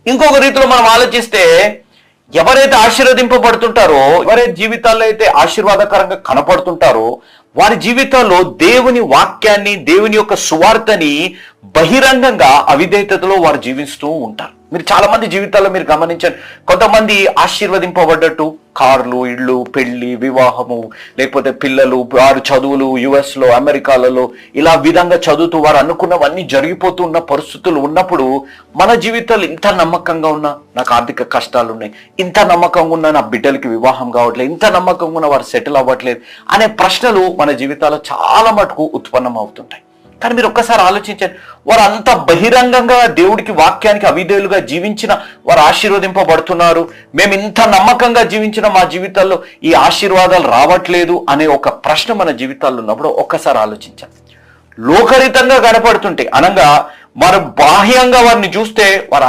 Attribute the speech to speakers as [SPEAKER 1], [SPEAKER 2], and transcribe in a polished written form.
[SPEAKER 1] ఇంకొక రీతిలో మనం ఆలోచిస్తే, ఎవరైతే ఆశీర్వదింపబడుతుంటారో, ఎవరైతే జీవితాల్లో అయితే ఆశీర్వాదకరంగా కనపడుతుంటారో, వారి జీవితాల్లో దేవుని వాక్యాన్ని, దేవుని యొక్క సువార్తని బహిరంగంగా అవిధేయతలో వారు జీవిస్తూ ఉంటారు. మీరు చాలా మంది జీవితాల్లో మీరు గమనించండి, కొంతమంది ఆశీర్వదింపబడ్డట్టు కార్లు, ఇళ్ళు, పెళ్లి, వివాహము, లేకపోతే పిల్లలు, వారు చదువులు, US లో, అమెరికాలలో ఇలా విధంగా చదువుతూ వారు అనుకున్నవన్నీ జరిగిపోతూ ఉన్న పరిస్థితులు ఉన్నప్పుడు, మన జీవితాలు ఇంత నమ్మకంగా ఉన్నా నాకు ఆర్థిక కష్టాలు ఉన్నాయి, ఇంత నమ్మకంగా ఉన్నా నా బిడ్డలకి వివాహం కావట్లేదు, ఇంత నమ్మకంగా ఉన్న వారు సెటిల్ అవ్వట్లేదు అనే ప్రశ్నలు మన జీవితాల్లో చాలా మటుకు ఉత్పన్నం అవుతుంటాయి. కానీ మీరు ఒక్కసారి ఆలోచించండి, వారు అంత బహిరంగంగా దేవుడికి వాక్యానికి అవిధేయులుగా జీవించిన వారు ఆశీర్వదింపబడుతున్నారు, మేము ఇంత నమ్మకంగా జీవించిన మా జీవితాల్లో ఈ ఆశీర్వాదాలు రావట్లేదు అనే ఒక ప్రశ్న మన జీవితాల్లో ఉన్నప్పుడు ఒక్కసారి ఆలోచించాలి. లోకరీతంగా కనపడుతుంటే అనగా వారు బాహ్యంగా వారిని చూస్తే వారు